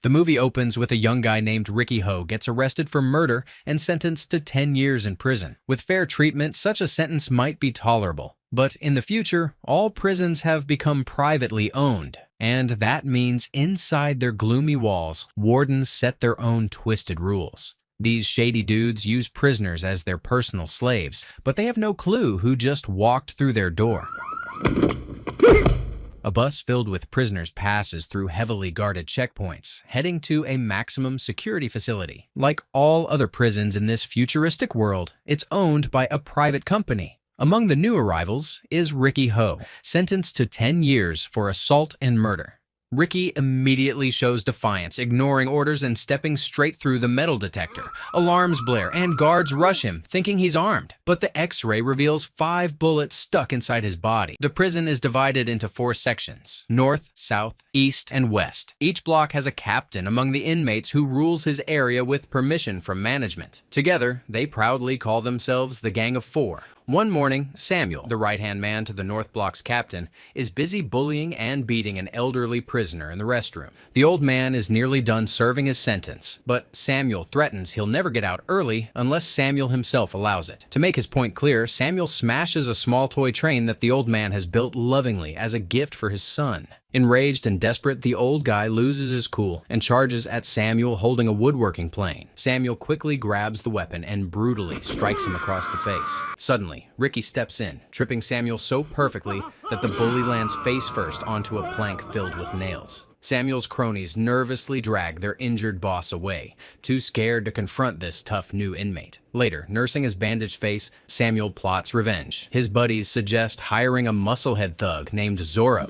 The movie opens with a young guy named Riki-Oh gets arrested for murder and sentenced to 10 years in prison. With fair treatment, such a sentence might be tolerable. But in the future, all prisons have become privately owned. And that means inside their gloomy walls, wardens set their own twisted rules. These shady dudes use prisoners as their personal slaves, but they have no clue who just walked through their door. A bus filled with prisoners passes through heavily guarded checkpoints, heading to a maximum security facility. Like all other prisons in this futuristic world, it's owned by a private company. Among the new arrivals is Riki-Oh, sentenced to 10 years for assault and murder. Riki immediately shows defiance, ignoring orders and stepping straight through the metal detector. Alarms blare and guards rush him, thinking he's armed. But the X-ray reveals 5 bullets stuck inside his body. The prison is divided into 4 sections: north, south, east, and west. Each block has a captain among the inmates who rules his area with permission from management. Together, they proudly call themselves the Gang of Four. One morning, Samuel, the right-hand man to the North Block's captain, is busy bullying and beating an elderly prisoner in the restroom. The old man is nearly done serving his sentence, but Samuel threatens he'll never get out early unless Samuel himself allows it. To make his point clear, Samuel smashes a small toy train that the old man has built lovingly as a gift for his son. Enraged and desperate, the old guy loses his cool and charges at Samuel holding a woodworking plane. Samuel quickly grabs the weapon and brutally strikes him across the face. Suddenly, Riki steps in, tripping Samuel so perfectly that the bully lands face first onto a plank filled with nails. Samuel's cronies nervously drag their injured boss away, too scared to confront this tough new inmate. Later, nursing his bandaged face, Samuel plots revenge. His buddies suggest hiring a musclehead thug named Zoro,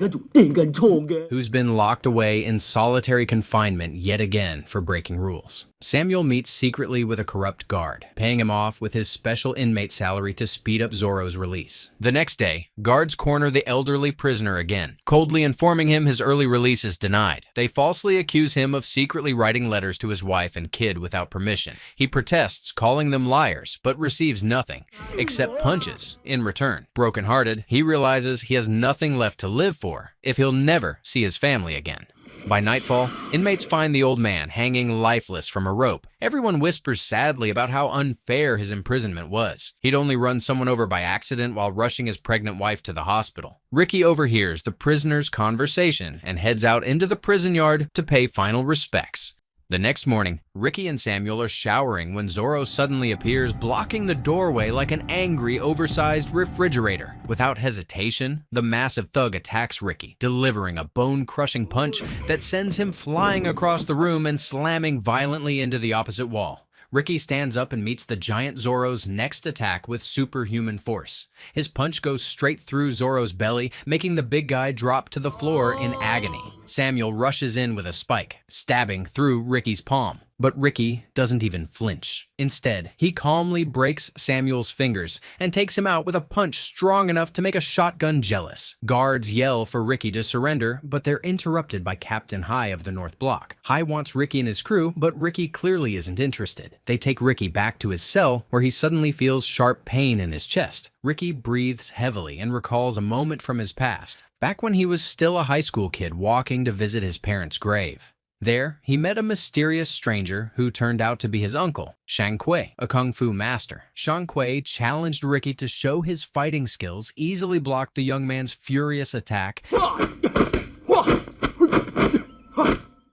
who's been locked away in solitary confinement yet again for breaking rules. Samuel meets secretly with a corrupt guard, paying him off with his special inmate salary to speed up Zoro's release. The next day, guards corner the elderly prisoner again, coldly informing him his early release is denied. They falsely accuse him of secretly writing letters to his wife and kid without permission. He protests, calling them liars, but receives nothing, except punches, in return. Brokenhearted, he realizes he has nothing left to live for if he'll never see his family again. By nightfall, inmates find the old man hanging lifeless from a rope. Everyone whispers sadly about how unfair his imprisonment was. He'd only run someone over by accident while rushing his pregnant wife to the hospital. Riki overhears the prisoner's conversation and heads out into the prison yard to pay final respects. The next morning, Riki and Samuel are showering when Zoro suddenly appears, blocking the doorway like an angry, oversized refrigerator. Without hesitation, the massive thug attacks Riki, delivering a bone-crushing punch that sends him flying across the room and slamming violently into the opposite wall. Riki stands up and meets the giant Zoro's next attack with superhuman force. His punch goes straight through Zoro's belly, making the big guy drop to the floor in agony. Samuel rushes in with a spike, stabbing through Riki's palm. But Riki doesn't even flinch. Instead, he calmly breaks Samuel's fingers and takes him out with a punch strong enough to make a shotgun jealous. Guards yell for Riki to surrender, but they're interrupted by Captain High of the North Block. High wants Riki and his crew, but Riki clearly isn't interested. They take Riki back to his cell, where he suddenly feels sharp pain in his chest. Riki breathes heavily and recalls a moment from his past, back when he was still a high school kid walking to visit his parents' grave. There, he met a mysterious stranger who turned out to be his uncle, Shang Kui, a kung fu master. Shang Kui challenged Riki to show his fighting skills, easily blocked the young man's furious attack,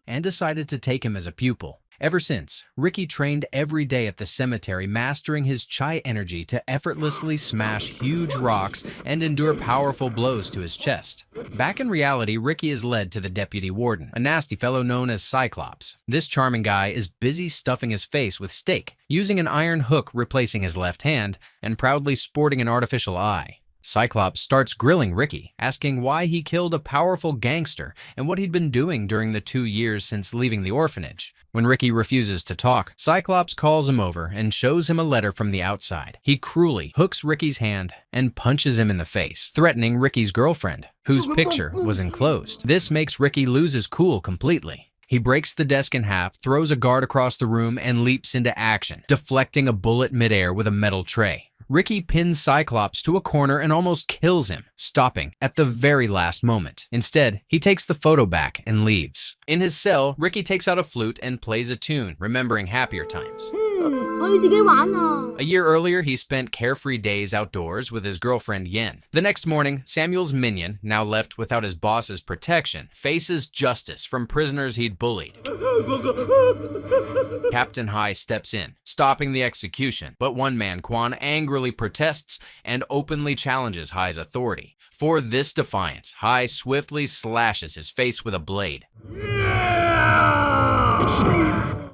and decided to take him as a pupil. Ever since, Riki trained every day at the cemetery, mastering his chai energy to effortlessly smash huge rocks and endure powerful blows to his chest. Back in reality, Riki is led to the deputy warden, a nasty fellow known as Cyclops. This charming guy is busy stuffing his face with steak, using an iron hook replacing his left hand, and proudly sporting an artificial eye. Cyclops starts grilling Riki, asking why he killed a powerful gangster and what he'd been doing during the 2 years since leaving the orphanage. When Riki refuses to talk, Cyclops calls him over and shows him a letter from the outside. He cruelly hooks Riki's hand and punches him in the face, threatening Riki's girlfriend, whose picture was enclosed. This makes Riki lose his cool completely. He breaks the desk in half, throws a guard across the room, and leaps into action, deflecting a bullet midair with a metal tray. Riki pins Cyclops to a corner and almost kills him, stopping at the very last moment. Instead, he takes the photo back and leaves. In his cell, Riki takes out a flute and plays a tune, remembering happier times. A year earlier, he spent carefree days outdoors with his girlfriend Yen. The next morning, Samuel's minion, now left without his boss's protection, faces justice from prisoners he'd bullied. Captain Hai steps in, stopping the execution, but one man, Quan, angrily protests and openly challenges Hai's authority. For this defiance, Hai swiftly slashes his face with a blade.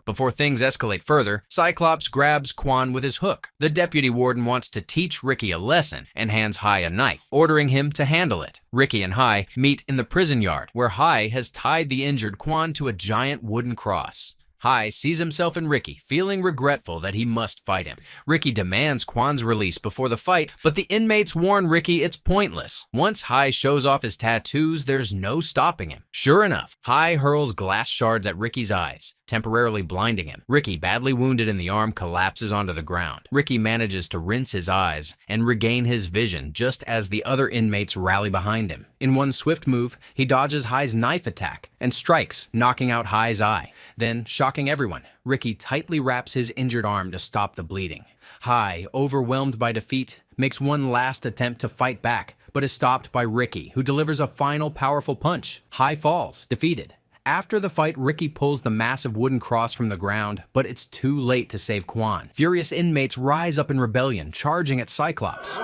Before things escalate further, Cyclops grabs Quan with his hook. The deputy warden wants to teach Riki a lesson and hands Hai a knife, ordering him to handle it. Riki and Hai meet in the prison yard, where Hai has tied the injured Quan to a giant wooden cross. Hai sees himself in Riki, feeling regretful that he must fight him. Riki demands Quan's release before the fight, but the inmates warn Riki it's pointless. Once Hai shows off his tattoos, there's no stopping him. Sure enough, Hai hurls glass shards at Riki's eyes, temporarily blinding him. Riki, badly wounded in the arm, collapses onto the ground. Riki manages to rinse his eyes and regain his vision just as the other inmates rally behind him. In one swift move, he dodges Hai's knife attack and strikes, knocking out Hai's eye. Then, shocking everyone, Riki tightly wraps his injured arm to stop the bleeding. Hai, overwhelmed by defeat, makes one last attempt to fight back, but is stopped by Riki, who delivers a final powerful punch. Hai falls, defeated. After the fight, Riki pulls the massive wooden cross from the ground, but it's too late to save Quan. Furious inmates rise up in rebellion, charging at Cyclops.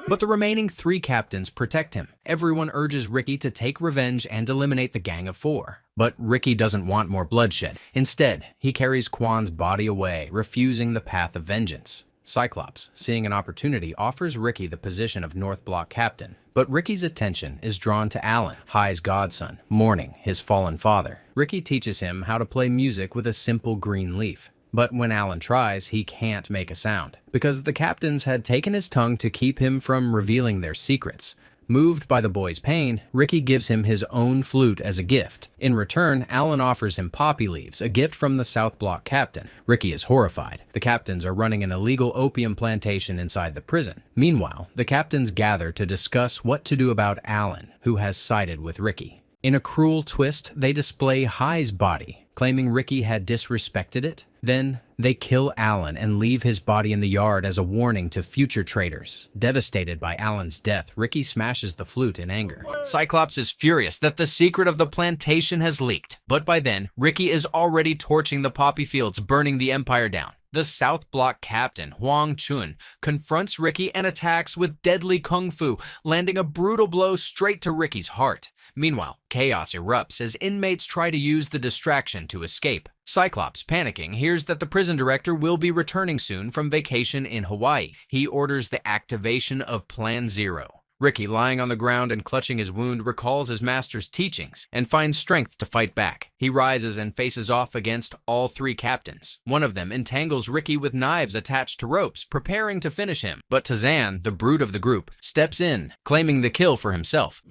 But the remaining 3 captains protect him. Everyone urges Riki to take revenge and eliminate the Gang of 4. But Riki doesn't want more bloodshed. Instead, he carries Quan's body away, refusing the path of vengeance. Cyclops, seeing an opportunity, offers Riki the position of North Block captain. But Riki's attention is drawn to Alan, Hai's godson, mourning his fallen father. Riki teaches him how to play music with a simple green leaf. But when Alan tries, he can't make a sound, because the captains had taken his tongue to keep him from revealing their secrets. Moved by the boy's pain, Riki gives him his own flute as a gift. In return, Alan offers him poppy leaves, a gift from the South Block captain. Riki is horrified. The captains are running an illegal opium plantation inside the prison. Meanwhile, the captains gather to discuss what to do about Alan, who has sided with Riki. In a cruel twist, they display Hai's body, claiming Riki had disrespected it. Then, they kill Alan and leave his body in the yard as a warning to future traitors. Devastated by Alan's death, Riki smashes the flute in anger. Cyclops is furious that the secret of the plantation has leaked, but by then, Riki is already torching the poppy fields, burning the Empire down. The South Block captain, Huang Chun, confronts Riki and attacks with deadly kung fu, landing a brutal blow straight to Riki's heart. Meanwhile, chaos erupts as inmates try to use the distraction to escape. Cyclops, panicking, hears that the prison director will be returning soon from vacation in Hawaii. He orders the activation of Plan Zero. Riki, lying on the ground and clutching his wound, recalls his master's teachings and finds strength to fight back. He rises and faces off against all 3 captains. One of them entangles Riki with knives attached to ropes, preparing to finish him. But Tazan, the brute of the group, steps in, claiming the kill for himself.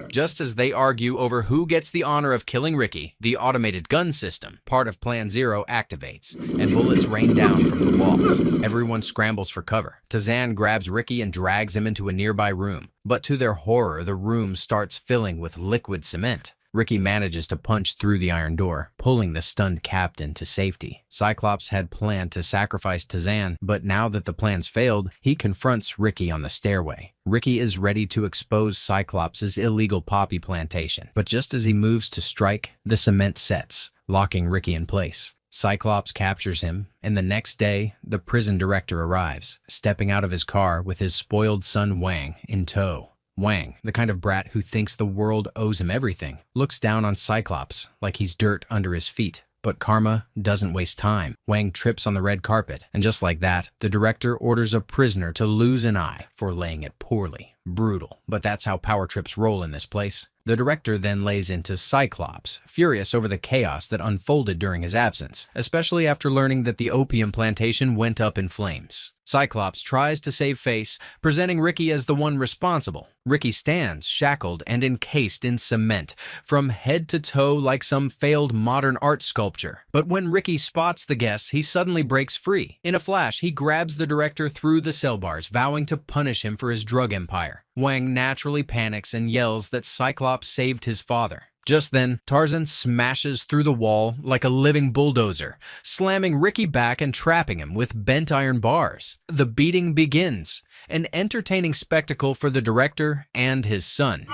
Just as they argue over who gets the honor of killing Riki, the automated gun system, part of Plan Zero, activates, and bullets rain down from the walls. Everyone scrambles for cover. Tazan grabs Riki and drags him into a nearby room, but to their horror, the room starts filling with liquid cement. Riki manages to punch through the iron door, pulling the stunned captain to safety. Cyclops had planned to sacrifice Tazan, but now that the plans failed, he confronts Riki on the stairway. Riki is ready to expose Cyclops' illegal poppy plantation, but just as he moves to strike, the cement sets, locking Riki in place. Cyclops captures him, and the next day, the prison director arrives, stepping out of his car with his spoiled son Wang in tow. Wang, the kind of brat who thinks the world owes him everything, looks down on Cyclops like he's dirt under his feet. But karma doesn't waste time. Wang trips on the red carpet, and just like that, the director orders a prisoner to lose an eye for laying it poorly. Brutal, but that's how power trips roll in this place. The director then lays into Cyclops, furious over the chaos that unfolded during his absence, especially after learning that the opium plantation went up in flames. Cyclops tries to save face, presenting Riki as the one responsible. Riki stands shackled and encased in cement, from head to toe like some failed modern art sculpture. But when Riki spots the guests, he suddenly breaks free. In a flash, he grabs the director through the cell bars, vowing to punish him for his drug empire. Wang naturally panics and yells that Cyclops saved his father. Just then, Tarzan smashes through the wall like a living bulldozer, slamming Riki back and trapping him with bent iron bars. The beating begins, an entertaining spectacle for the director and his son.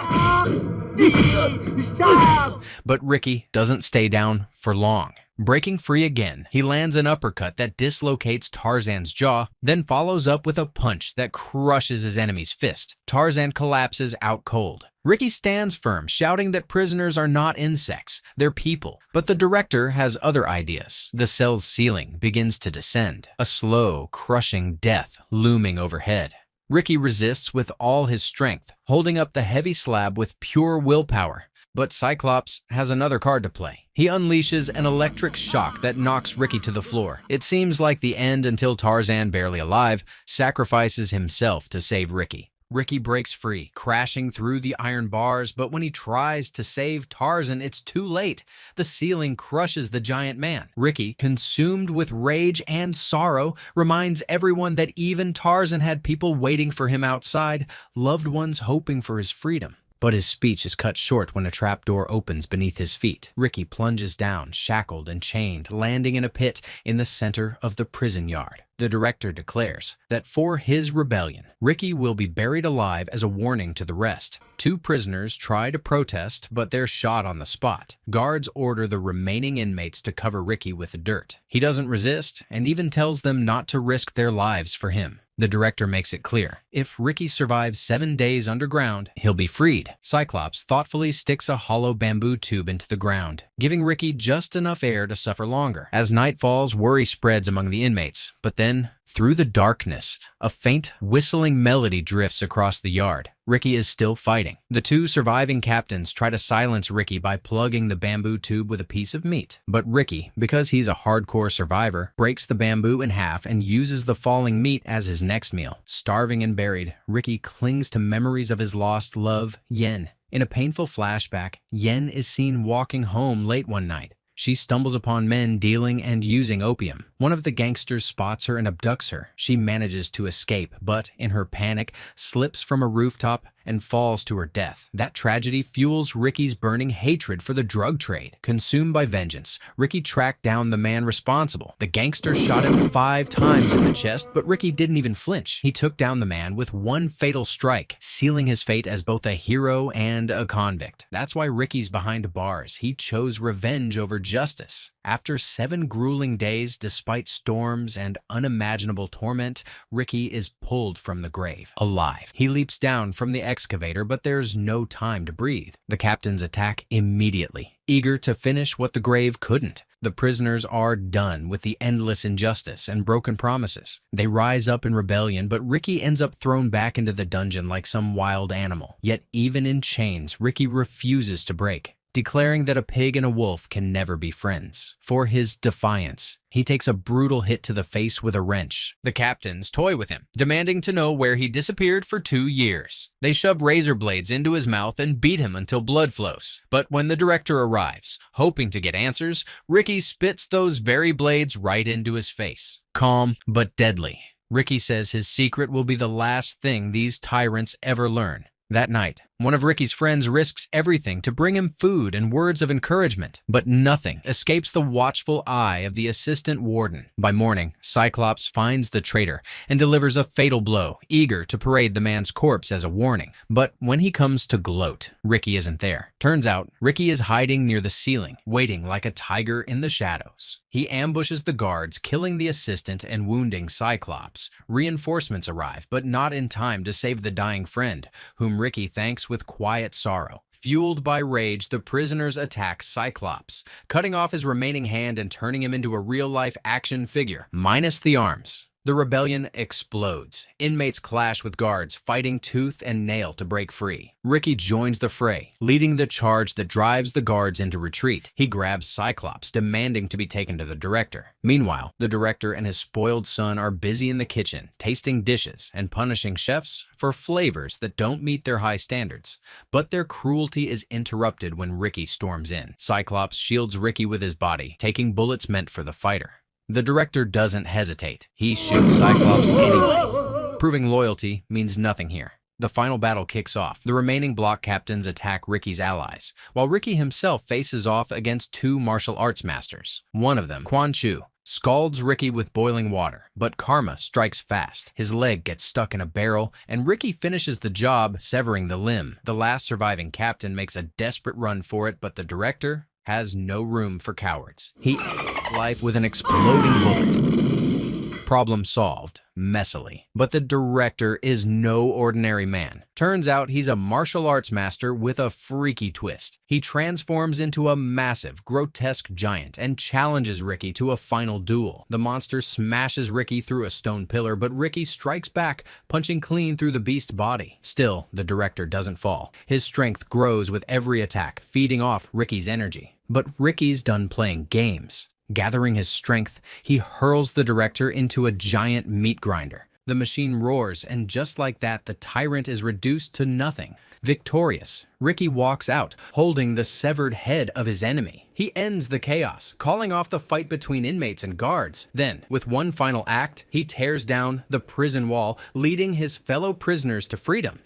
But Riki doesn't stay down for long. Breaking free again, he lands an uppercut that dislocates Tarzan's jaw, then follows up with a punch that crushes his enemy's fist. Tarzan collapses out cold. Riki stands firm, shouting that prisoners are not insects, they're people. But the director has other ideas. The cell's ceiling begins to descend, a slow, crushing death looming overhead. Riki resists with all his strength, holding up the heavy slab with pure willpower. But Cyclops has another card to play. He unleashes an electric shock that knocks Riki to the floor. It seems like the end until Tarzan, barely alive, sacrifices himself to save Riki. Riki breaks free, crashing through the iron bars, but when he tries to save Tarzan, it's too late. The ceiling crushes the giant man. Riki, consumed with rage and sorrow, reminds everyone that even Tarzan had people waiting for him outside, loved ones hoping for his freedom. But his speech is cut short when a trapdoor opens beneath his feet. Riki plunges down, shackled and chained, landing in a pit in the center of the prison yard. The director declares that for his rebellion, Riki will be buried alive as a warning to the rest. 2 prisoners try to protest, but they're shot on the spot. Guards order the remaining inmates to cover Riki with dirt. He doesn't resist, and even tells them not to risk their lives for him. The director makes it clear, if Riki survives 7 days underground, he'll be freed. Cyclops thoughtfully sticks a hollow bamboo tube into the ground, giving Riki just enough air to suffer longer. As night falls, worry spreads among the inmates, but then, through the darkness, a faint, whistling melody drifts across the yard. Riki is still fighting. The 2 surviving captains try to silence Riki by plugging the bamboo tube with a piece of meat. But Riki, because he's a hardcore survivor, breaks the bamboo in half and uses the falling meat as his next meal. Starving and buried, Riki clings to memories of his lost love, Yen. In a painful flashback, Yen is seen walking home late one night. She stumbles upon men dealing and using opium. One of the gangsters spots her and abducts her. She manages to escape, but in her panic, slips from a rooftop and falls to her death. That tragedy fuels Riki's burning hatred for the drug trade. Consumed by vengeance, Riki tracked down the man responsible. The gangster shot him 5 times in the chest, but Riki didn't even flinch. He took down the man with one fatal strike, sealing his fate as both a hero and a convict. That's why Riki's behind bars. He chose revenge over justice. After 7 grueling days, despite storms and unimaginable torment, Riki is pulled from the grave, alive. He leaps down from the excavator, but there's no time to breathe. The captains attack immediately, eager to finish what the grave couldn't. The prisoners are done with the endless injustice and broken promises. They rise up in rebellion, but Riki ends up thrown back into the dungeon like some wild animal. Yet even in chains, Riki refuses to break, declaring that a pig and a wolf can never be friends. For his defiance, he takes a brutal hit to the face with a wrench. The captains toy with him, demanding to know where he disappeared for 2 years. They shove razor blades into his mouth and beat him until blood flows. But when the director arrives, hoping to get answers, Riki spits those very blades right into his face. Calm, but deadly. Riki says his secret will be the last thing these tyrants ever learn. That night, one of Riki's friends risks everything to bring him food and words of encouragement, but nothing escapes the watchful eye of the assistant warden. By morning, Cyclops finds the traitor and delivers a fatal blow, eager to parade the man's corpse as a warning. But when he comes to gloat, Riki isn't there. Turns out, Riki is hiding near the ceiling, waiting like a tiger in the shadows. He ambushes the guards, killing the assistant and wounding Cyclops. Reinforcements arrive, but not in time to save the dying friend, whom Riki thanks with quiet sorrow. Fueled by rage, the prisoners attack Cyclops, cutting off his remaining hand and turning him into a real-life action figure, minus the arms. The rebellion explodes. Inmates clash with guards, fighting tooth and nail to break free. Riki joins the fray, leading the charge that drives the guards into retreat. He grabs Cyclops, demanding to be taken to the director. Meanwhile, the director and his spoiled son are busy in the kitchen, tasting dishes and punishing chefs for flavors that don't meet their high standards. But their cruelty is interrupted when Riki storms in. Cyclops shields Riki with his body, taking bullets meant for the fighter. The director doesn't hesitate. He shoots Cyclops anyway. Proving loyalty means nothing here. The final battle kicks off. The remaining block captains attack Riki's allies, while Riki himself faces off against two martial arts masters. One of them, Quan Chu, scalds Riki with boiling water, but karma strikes fast. His leg gets stuck in a barrel, and Riki finishes the job, severing the limb. The last surviving captain makes a desperate run for it, but the director has no room for cowards. He ends life with an exploding bullet. Problem solved, messily. But the director is no ordinary man. Turns out he's a martial arts master with a freaky twist. He transforms into a massive, grotesque giant and challenges Riki to a final duel. The monster smashes Riki through a stone pillar, but Riki strikes back, punching clean through the beast's body. Still, the director doesn't fall. His strength grows with every attack, feeding off Riki's energy. But Riki's done playing games. Gathering his strength, he hurls the director into a giant meat grinder. The machine roars, and just like that, the tyrant is reduced to nothing. Victorious, Riki walks out, holding the severed head of his enemy. He ends the chaos, calling off the fight between inmates and guards. Then, with one final act, he tears down the prison wall, leading his fellow prisoners to freedom.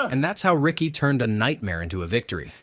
And that's how Riki turned a nightmare into a victory.